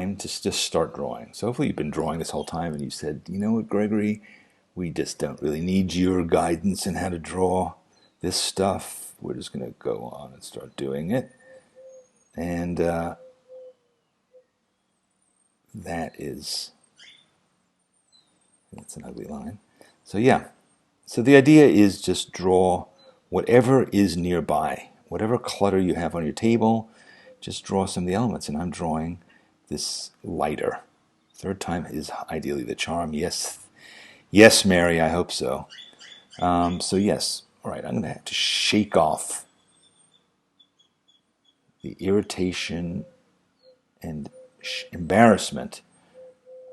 time to just start drawing. So hopefully you've been drawing this whole time and you said, you know what, Gregory, we just don't really need your guidance in how to draw this stuff. We're just going to go on and start doing it. And that's an ugly line. So yeah, so the idea is just draw whatever is nearby, whatever clutter you have on your table, just draw some of the elements. And I'm drawing this lighter. Third time is ideally the charm. Yes, yes, Mary, I hope so. So yes, all right, I'm going to have to shake off the irritation and embarrassment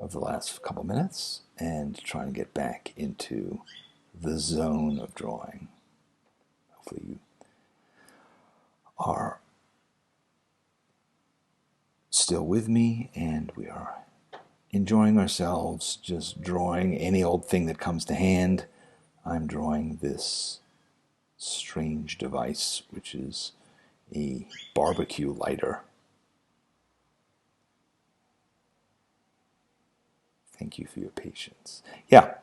of the last couple minutes and try and get back into the zone of drawing. Hopefully you are still with me and we are enjoying ourselves, just drawing any old thing that comes to hand. I'm drawing this strange device, which is a barbecue lighter. Thank you for your patience. Yeah.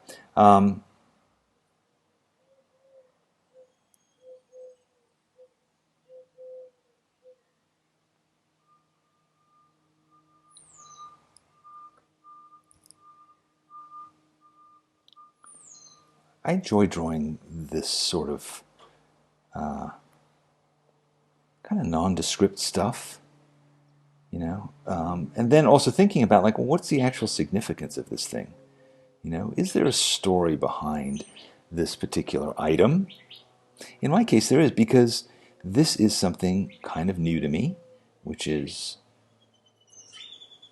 I enjoy drawing this sort of kind of nondescript stuff, you know, and then also thinking about like, well, what's the actual significance of this thing? You know, is there a story behind this particular item? In my case, there is, because this is something kind of new to me, which is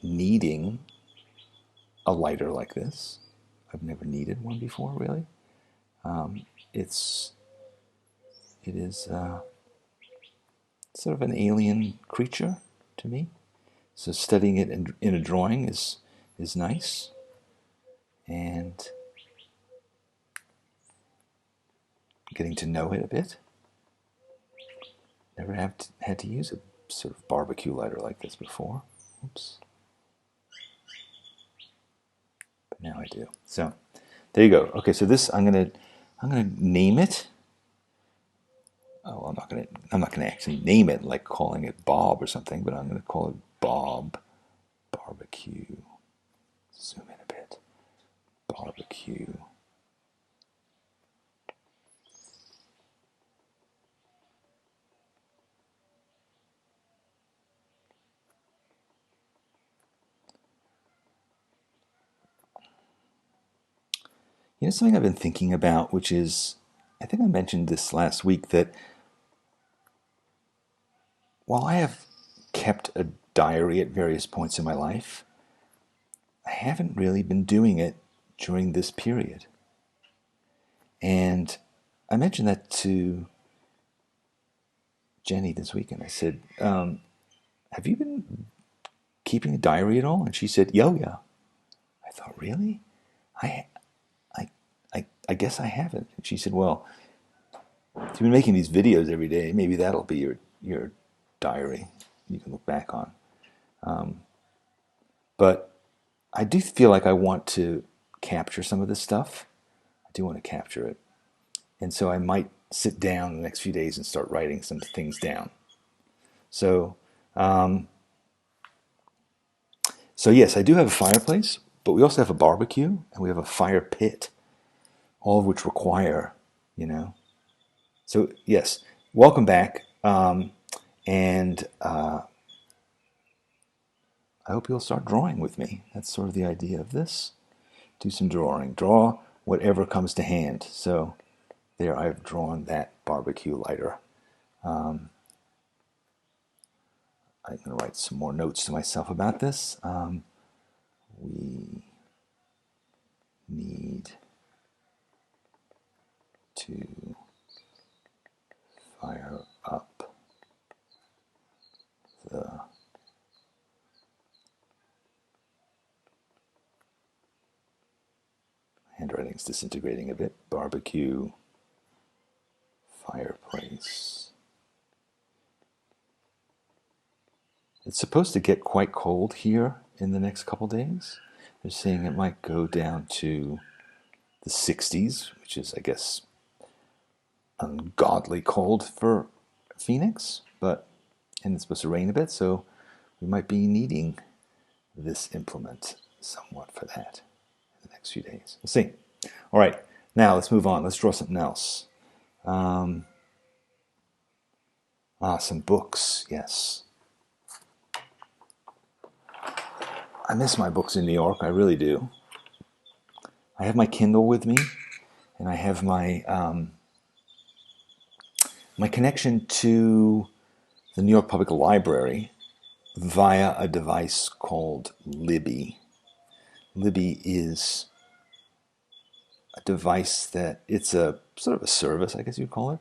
needing a lighter like this. I've never needed one before, really. It's it is sort of an alien creature to me. So studying it in a drawing is nice, and getting to know it a bit. Never had to use a sort of barbecue lighter like this before. Oops. But now I do. So there you go. Okay, so this I'm gonna name it. Oh, I'm not gonna actually name it like calling it Bob or something, but I'm gonna call it Bob Barbecue. Zoom in a bit. Barbecue. You know, something I've been thinking about, which is, I think I mentioned this last week, that while I have kept a diary at various points in my life, I haven't really been doing it during this period. And I mentioned that to Jenny this weekend. I said, have you been keeping a diary at all? And she said, yeah, yeah. I thought, really? I, I guess I haven't. And she said, well, if you've been making these videos every day, maybe that'll be your diary you can look back on. But I do feel like I want to capture some of this stuff. I do want to capture it. And so I might sit down the next few days and start writing some things down. So, so yes, I do have a fireplace, but we also have a barbecue and we have a fire pit, all of which require, you know. So yes, welcome back. And I hope you'll start drawing with me. That's sort of the idea of this. Do some drawing. Draw whatever comes to hand. So there I've drawn that barbecue lighter. I'm going to write some more notes to myself about this. We need to fire up the handwriting's disintegrating a bit. Barbecue fireplace. It's supposed to get quite cold here in the next couple days. They're saying it might go down to the 60s, which is, I guess, ungodly cold for Phoenix, and it's supposed to rain a bit, so we might be needing this implement somewhat for that in the next few days. We'll see. All right, now let's move on. Let's draw something else. Some books, yes. I miss my books in New York, I really do. I have my Kindle with me, and I have my my connection to the New York Public Library via a device called Libby. Libby is a device that it's a sort of a service, I guess you'd call it,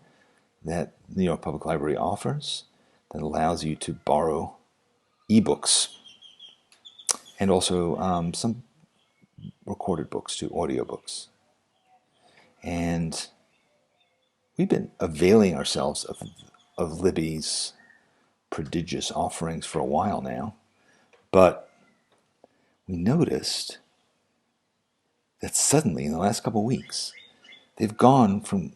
that the New York Public Library offers that allows you to borrow ebooks and also some recorded books to audiobooks. And we've been availing ourselves of Libby's prodigious offerings for a while now, but we noticed that suddenly in the last couple of weeks, they've gone from,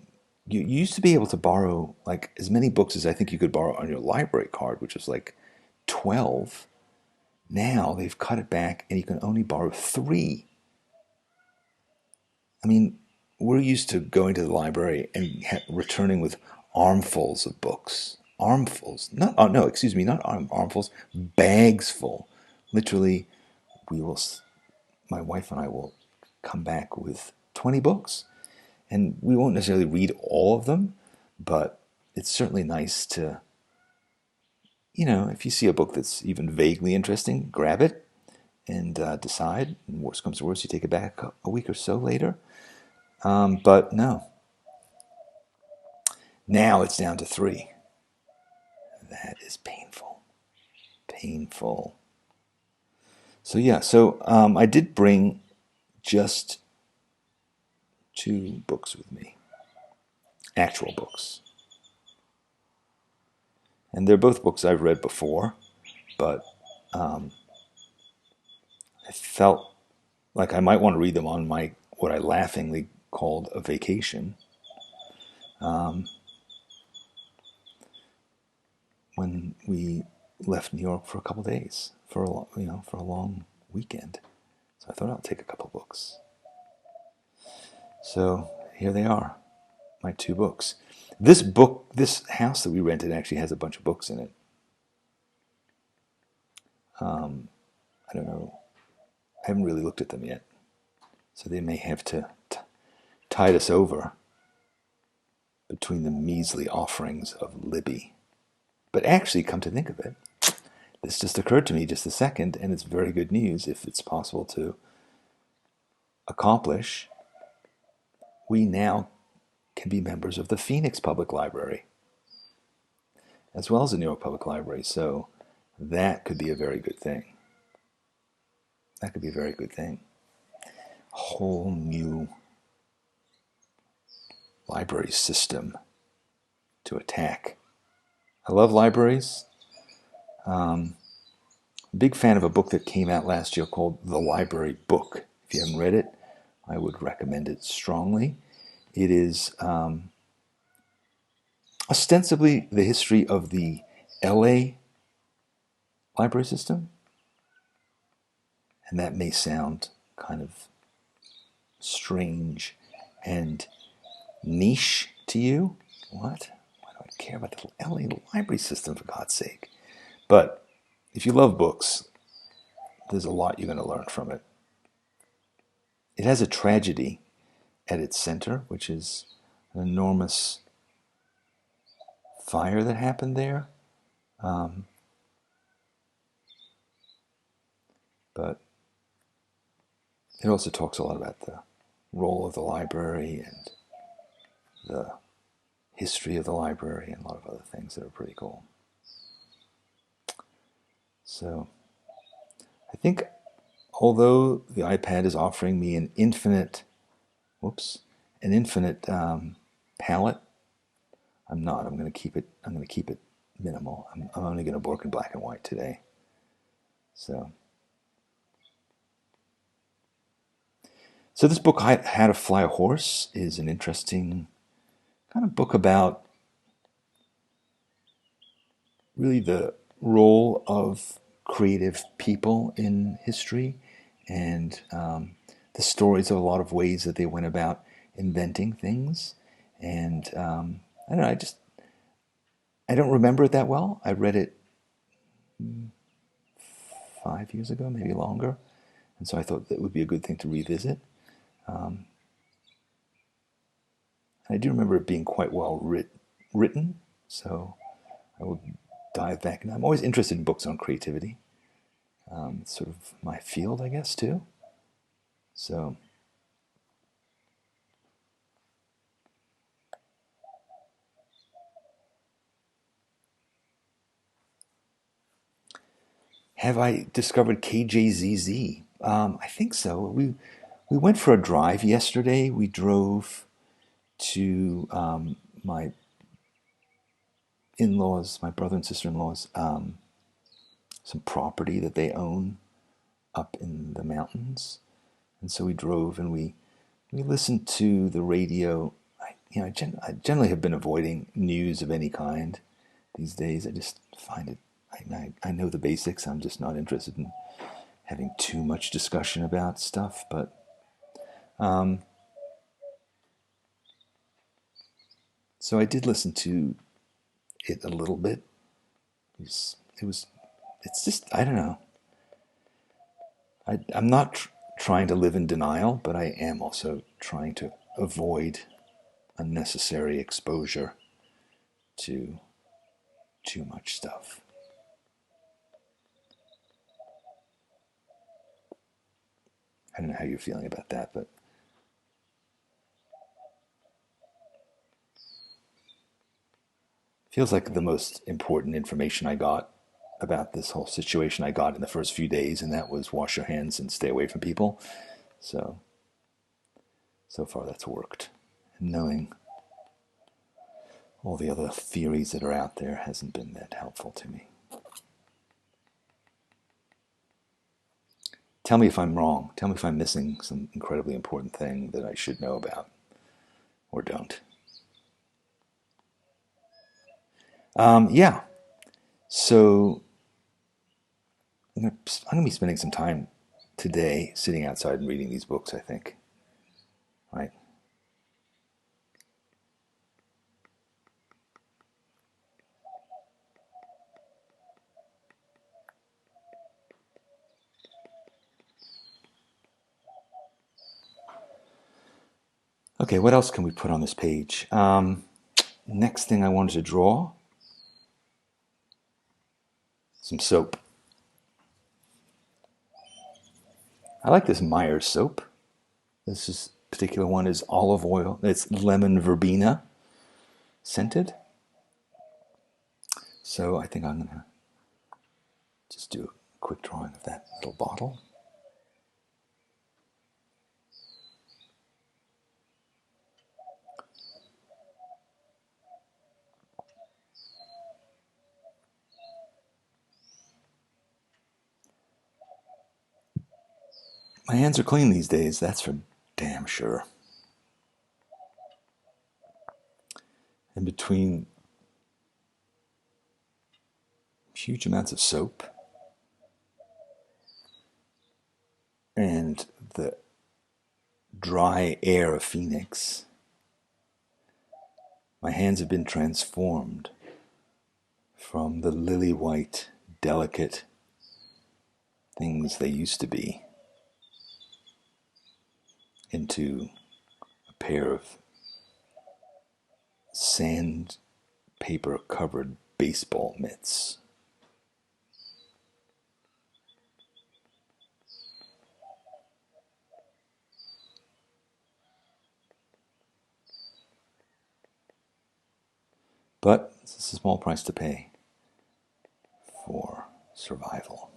you used to be able to borrow like as many books as I think you could borrow on your library card, which was like 12. Now they've cut it back and you can only borrow 3. I mean, we're used to going to the library and returning with armfuls of books. Armfuls. Not, oh, no, excuse me, not armfuls, bags full. Literally, my wife and I will come back with 20 books. And we won't necessarily read all of them, but it's certainly nice to, if you see a book that's even vaguely interesting, grab it and decide. And worst comes to worst, you take it back a week or so later. But no. Now it's down to 3. That is painful. Painful. So yeah, I did bring just 2 books with me. Actual books. And they're both books I've read before, but I felt like I might want to read them on what I laughingly called a vacation. When we left New York for a couple days, for a long weekend. So I thought I'll take a couple books. So here they are, my 2 books. This house that we rented actually has a bunch of books in it. I don't know. I haven't really looked at them yet. So they may have to tide us over between the measly offerings of Libby. But actually, come to think of it, this just occurred to me just a second, and it's very good news if it's possible to accomplish. We now can be members of the Phoenix Public Library, as well as the New York Public Library. So that could be a very good thing. That could be a very good thing. A whole new library system to attack. I love libraries. Big fan of a book that came out last year called The Library Book. If you haven't read it, I would recommend it strongly. It is ostensibly the history of the LA library system. And that may sound kind of strange and niche to you. What? Why do I care about the LA library system, for God's sake? But if you love books, there's a lot you're going to learn from it. It has a tragedy at its center, which is an enormous fire that happened there. But it also talks a lot about the role of the library and the history of the library and a lot of other things that are pretty cool. So I think although the iPad is offering me an infinite palette, I'm not. I'm going to keep it minimal. I'm only going to work in black and white today. So So this book, How to Fly a Horse, is an interesting kind of book about really the role of creative people in history and the stories of a lot of ways that they went about inventing things. And I don't know, I don't remember it that well. I read it 5 years ago, maybe longer. And so I thought that would be a good thing to revisit. I do remember it being quite well written, so I will dive back. And I'm always interested in books on creativity. It's sort of my field, I guess, too. So, have I discovered KJZZ? I think so. We went for a drive yesterday. We drove to my in-laws, my brother and sister-in-laws, some property that they own up in the mountains, and so we drove and we listened to the radio. I generally have been avoiding news of any kind these days. I just find it. I know the basics. I'm just not interested in having too much discussion about stuff. But so I did listen to it a little bit. It was. It's just. I don't know. I'm not trying to live in denial, but I am also trying to avoid unnecessary exposure to too much stuff. I don't know how you're feeling about that, but feels like the most important information I got about this whole situation I got in the first few days, and that was wash your hands and stay away from people. So far that's worked. And knowing all the other theories that are out there hasn't been that helpful to me. Tell me if I'm wrong. Tell me if I'm missing some incredibly important thing that I should know about or don't. Yeah. So I'm going to be spending some time today sitting outside and reading these books, I think. Right? Okay, what else can we put on this page? Next thing I wanted to draw, some soap. I like this Myers soap. This particular one is olive oil. It's lemon verbena scented. So I think I'm going to just do a quick drawing of that little bottle. My hands are clean these days, that's for damn sure. And between huge amounts of soap and the dry air of Phoenix, my hands have been transformed from the lily white, delicate things they used to be into a pair of sandpaper covered baseball mitts. But it's a small price to pay for survival.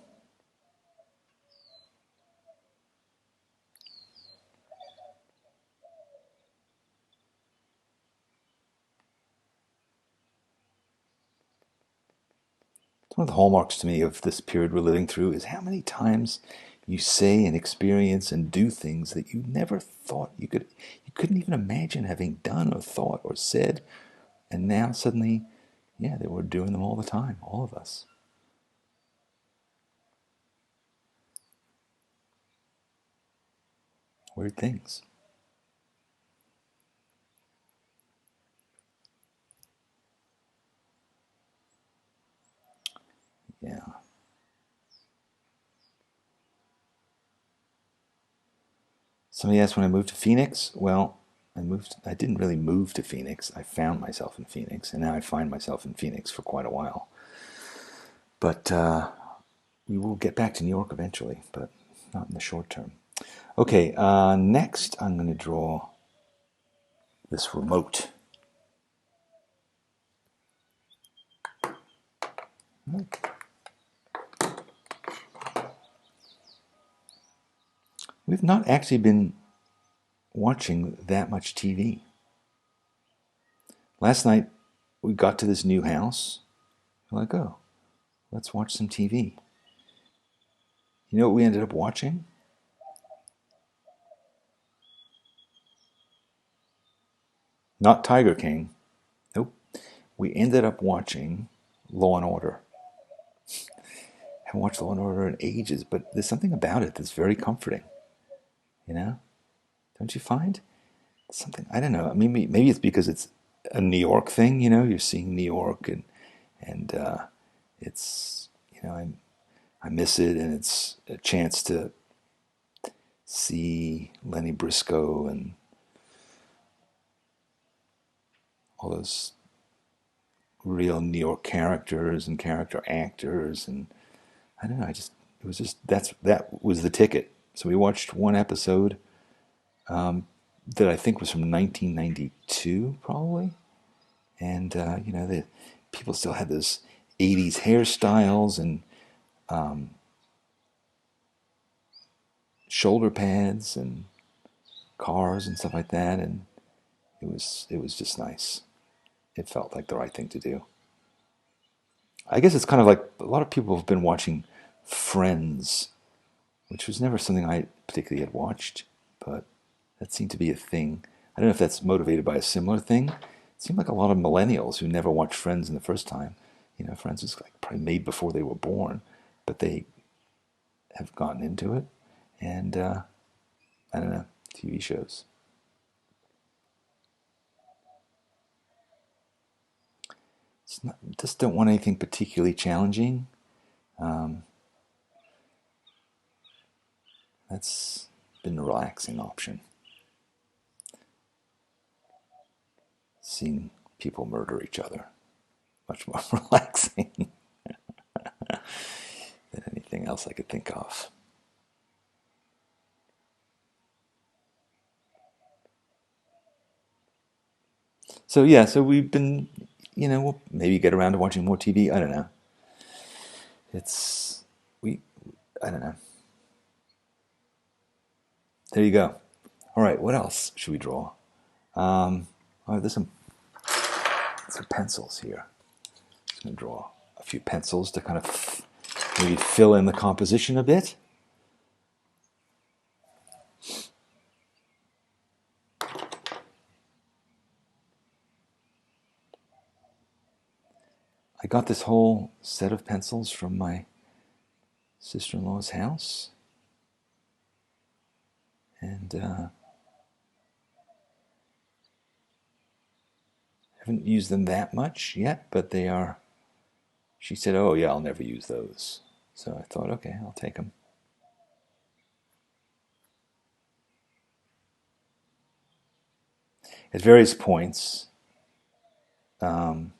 One of the hallmarks to me of this period we're living through is how many times You say and experience and do things that you never thought you couldn't even imagine having done or thought or said. And now suddenly, yeah, they were doing them all the time, all of us. Weird things. Yeah. Somebody asked when I moved to Phoenix. Well, I didn't really move to Phoenix. I found myself in Phoenix, and now I find myself in Phoenix for quite a while. But we will get back to New York eventually, but not in the short term. Okay, next I'm going to draw this remote. We've not actually been watching that much TV. Last night we got to this new house. We're like, oh, let's watch some TV. You know what we ended up watching? Not Tiger King. Nope. We ended up watching Law and Order. Haven't watched Law and Order in ages, but there's something about it that's very comforting. You know? Don't you find? Something, I don't know. I mean, maybe it's because it's a New York thing, you know? You're seeing New York and it's, you know, I miss it, and it's a chance to see Lenny Briscoe and all those real New York characters and character actors, and I don't know. It was just that was the ticket. So we watched one episode that I think was from 1992, probably, and you know, the people still had those '80s hairstyles and shoulder pads and cars and stuff like that, and it was just nice. It felt like the right thing to do. I guess it's kind of like a lot of people have been watching Friends, which was never something I particularly had watched, but that seemed to be a thing. I don't know if that's motivated by a similar thing. It seemed like a lot of millennials who never watched Friends in the first time, you know, Friends was like probably made before they were born, but they have gotten into it, and I don't know, TV shows. It's not, just don't want anything particularly challenging. Um, that's been a relaxing option. Seeing people murder each other, much more relaxing than anything else I could think of. So yeah, so we've been, you know, we'll maybe get around to watching more TV. I don't know. It's we, I don't know. There you go. All right, what else should we draw? Oh, there's some pencils here. I'm gonna draw a few pencils to kind of maybe fill in the composition a bit. I got this whole set of pencils from my sister-in-law's house, and haven't used them that much yet, but they are. She said, "Oh yeah, I'll never use those." So I thought, okay, I'll take them. At various points, um,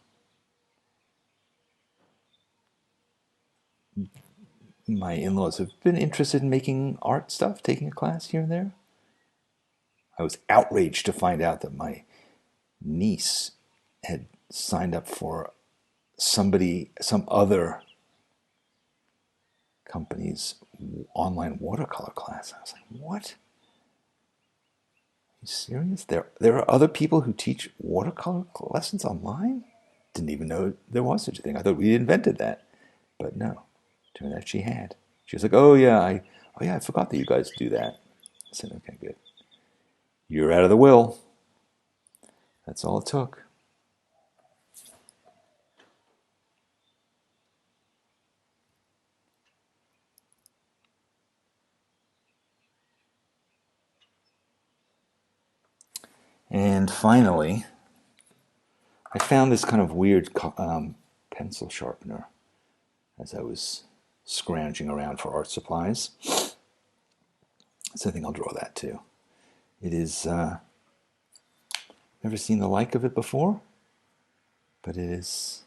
my in-laws have been interested in making art stuff, taking a class here and there. I was outraged to find out that my niece had signed up for some other company's online watercolor class. I was like, what? Are you serious? There are other people who teach watercolor lessons online? Didn't even know there was such a thing. I thought we invented that. But no, turned out she had. She was like, oh yeah, Oh yeah, I forgot that you guys do that. I said, okay, good. You're out of the will. That's all it took. And finally, I found this kind of weird pencil sharpener as I was scrounging around for art supplies. So I think I'll draw that too. It is, never seen the like of it before, but it is,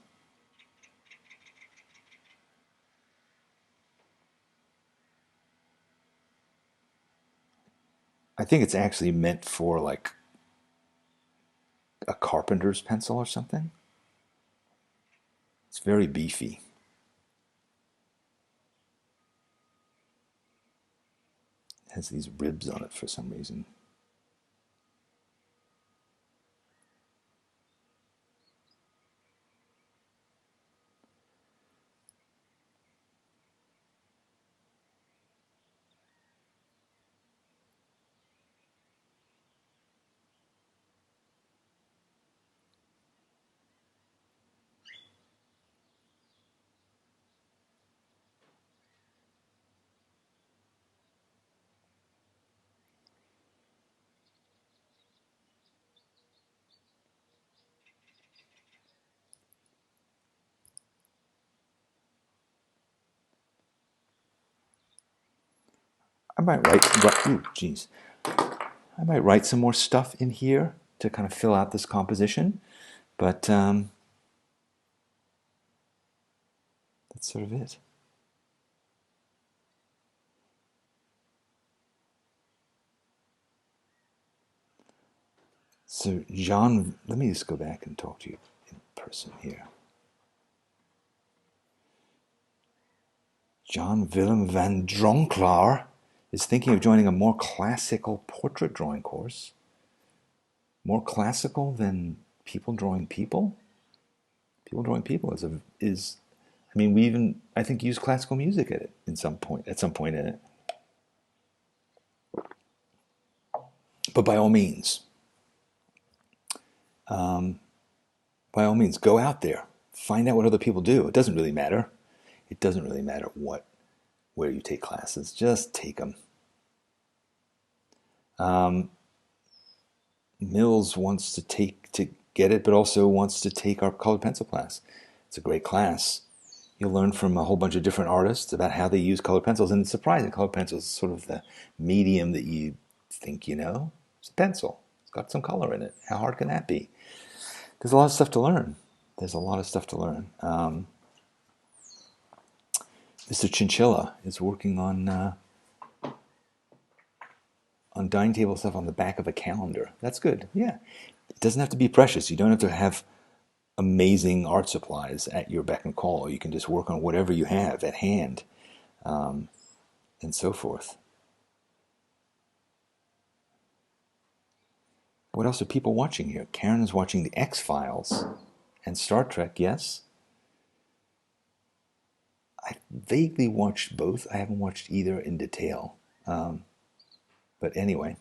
I think it's actually meant for like a carpenter's pencil or something. It's very beefy. It has these ribs on it for some reason. I might ooh, geez. I might write some more stuff in here to kind of fill out this composition, but that's sort of it. So Jean, let me just go back and talk to you in person here. John Willem van Dronkelaar is thinking of joining a more classical portrait drawing course. More classical than people drawing people? People drawing people is I mean, we even I think use classical music at it at some point in it. But by all means, go out there, find out what other people do. It doesn't really matter. It doesn't really matter where you take classes. Just take them. Mills wants to get it, but also wants to take our colored pencil class. It's a great class. You'll learn from a whole bunch of different artists about how they use colored pencils, and it's surprising. Colored pencils is sort of the medium that you think you know. It's a pencil. It's got some color in it. How hard can that be? There's a lot of stuff to learn. There's a lot of stuff to learn. Mr. Chinchilla is working on dining table stuff on the back of a calendar. That's good. Yeah. It doesn't have to be precious. You don't have to have amazing art supplies at your beck and call. You can just work on whatever you have at hand, and so forth. What else are people watching here? Karen is watching The X-Files and Star Trek, yes? I vaguely watched both. I haven't watched either in detail. But anyway.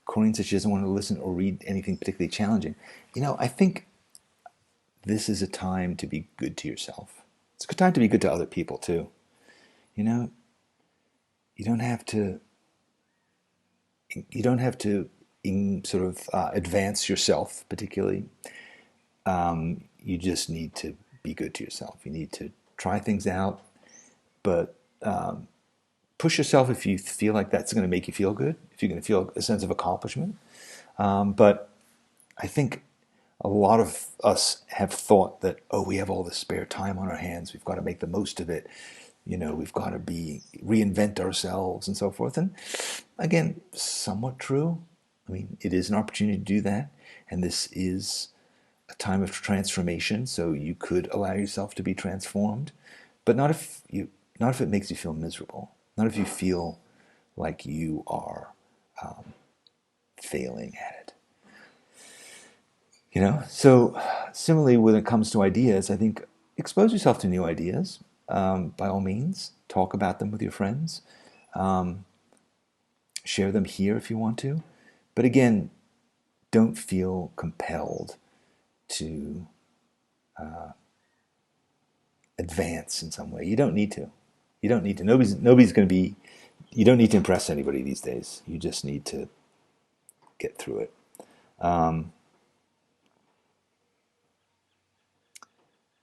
Corinne says she doesn't want to listen or read anything particularly challenging. I think this is a time to be good to yourself. It's a good time to be good to other people too. You know, you don't have to. You don't have to sort of advance yourself particularly. You just need to be good to yourself. You need to try things out, but push yourself if you feel like that's going to make you feel good. If you're going to feel a sense of accomplishment. But I think a lot of us have thought that, oh, we have all this spare time on our hands. We've got to make the most of it. We've got to reinvent ourselves and so forth. And again, somewhat true. I mean, it is an opportunity to do that. And this is a time of transformation. So you could allow yourself to be transformed, but not if it makes you feel miserable. Not if you feel like you are failing at it. So similarly, when it comes to ideas, I think expose yourself to new ideas. By all means, talk about them with your friends. Um, Share them here if you want to. But again, don't feel compelled to advance in some way. You don't need to. You don't need to. Nobody's going to be. You don't need to impress anybody these days. You just need to get through it.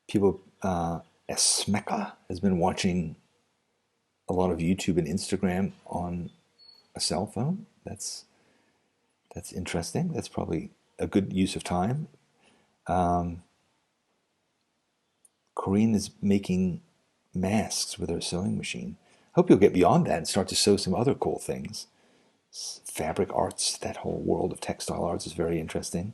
People, Esmeka has been watching a lot of YouTube and Instagram on a cell phone. That's interesting. That's probably a good use of time. Corinne is making masks with her sewing machine. Hope you'll get beyond that and start to sew some other cool things. Fabric arts, that whole world of textile arts is very interesting.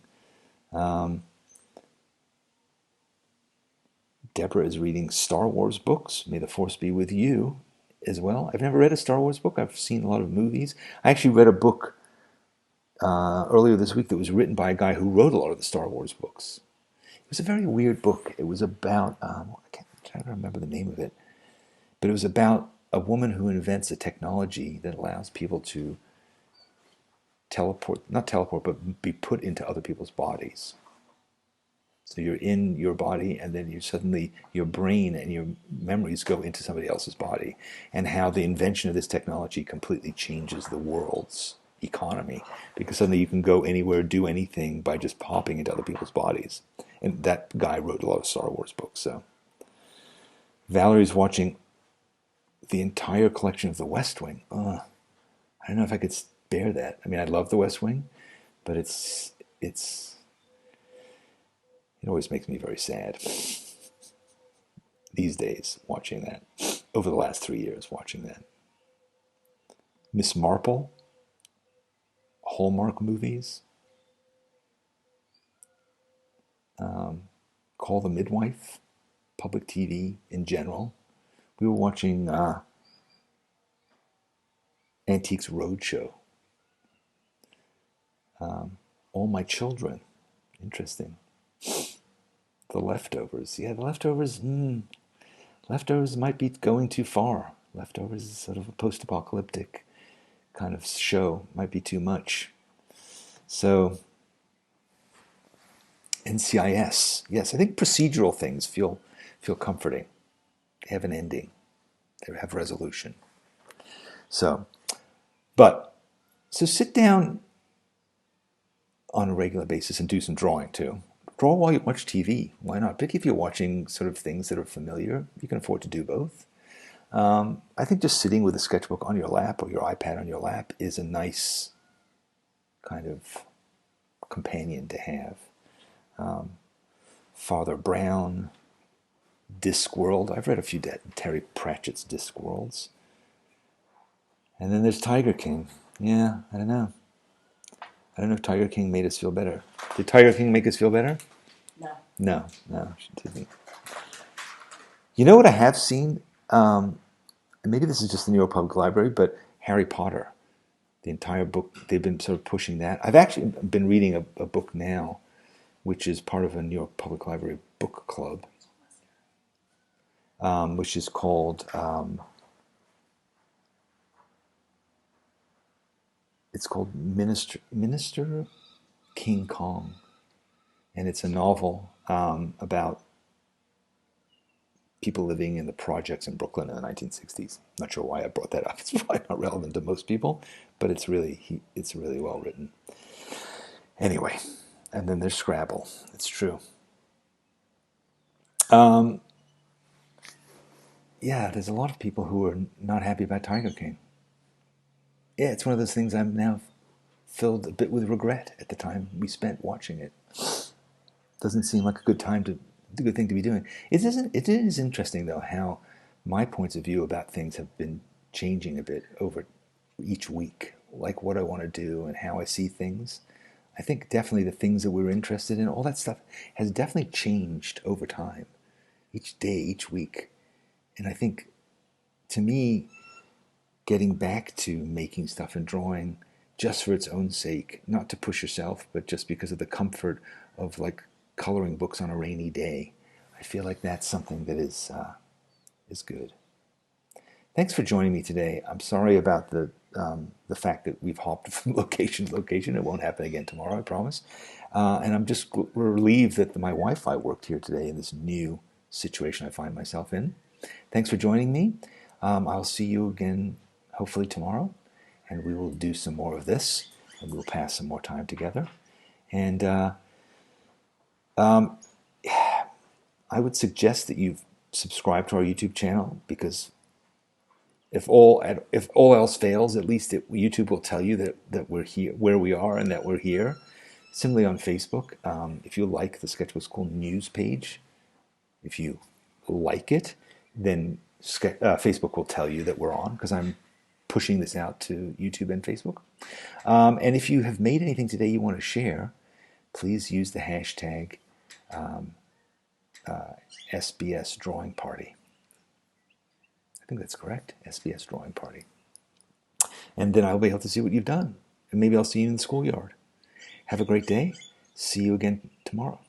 Deborah is reading Star Wars books. May the Force be with you as well. I've never read a Star Wars book. I've seen a lot of movies. I actually read a book earlier this week that was written by a guy who wrote a lot of the Star Wars books. It was a very weird book. It was about, I can't remember the name of it, but it was about a woman who invents a technology that allows people to not teleport, but be put into other people's bodies. So you're in your body, and then you suddenly, your brain and your memories go into somebody else's body, and how the invention of this technology completely changes the world's economy, because suddenly you can go anywhere, do anything by just popping into other people's bodies. And that guy wrote a lot of Star Wars books. So Valerie's watching the entire collection of The West Wing. I don't know if I could bear that. I mean, I love The West Wing, but it always makes me very sad these days watching that. Over the last 3 years, watching that. Miss Marple, Hallmark movies, Call the Midwife, public TV in general. We were watching Antiques Roadshow. All My Children, interesting. The Leftovers, yeah, The Leftovers. Leftovers might be going too far. Leftovers is sort of a post-apocalyptic kind of show. Might be too much. So NCIS, yes, I think procedural things feel comforting. They have an ending. They have resolution. So sit down on a regular basis and do some drawing too. Draw while you watch TV. Why not? But if you're watching sort of things that are familiar, you can afford to do both. I think just sitting with a sketchbook on your lap or your iPad on your lap is a nice kind of companion to have. Father Brown, Discworld. I've read a few Terry Pratchett's Discworlds. And then there's Tiger King. Yeah, I don't know. I don't know if Tiger King made us feel better. Did Tiger King make us feel better? No, she didn't. You know what I have seen? Maybe this is just the New York Public Library, but Harry Potter. The entire book, they've been sort of pushing that. I've actually been reading a book now, which is part of a New York Public Library book club, which is called, it's called Minister King Kong. And it's a novel about people living in the projects in Brooklyn in the 1960s. Not sure why I brought that up. It's probably not relevant to most people, but it's really well written. Anyway, and then there's Scrabble. It's true. Yeah, there's a lot of people who are not happy about Tiger King. Yeah, it's one of those things I'm now filled a bit with regret at the time we spent watching it. Doesn't seem like a good thing to be doing. It is interesting though how my points of view about things have been changing a bit over each week, like what I want to do and how I see things. I think definitely the things that we're interested in, all that stuff has definitely changed over time, each day, each week. And I think, to me, getting back to making stuff and drawing just for its own sake, not to push yourself, but just because of the comfort of like coloring books on a rainy day. I feel like that's something that is good. Thanks for joining me today. I'm sorry about the fact that we've hopped from location to location. It won't happen again tomorrow, I promise. And I'm just relieved that my Wi-Fi worked here today in this new situation I find myself in. Thanks for joining me. I'll see you again hopefully tomorrow, and we will do some more of this, and we'll pass some more time together. And I would suggest that you subscribe to our YouTube channel, because if all else fails, at least YouTube will tell you that we're here, where we are, and that we're here. Similarly on Facebook, if you like the Sketchbook School news page, if you like it, then Facebook will tell you that we're on, because I'm pushing this out to YouTube and Facebook. And if you have made anything today you want to share, please use the hashtag SBS Drawing Party. I think that's correct, SBS Drawing Party. And then I'll be able to see what you've done. And maybe I'll see you in the schoolyard. Have a great day. See you again tomorrow.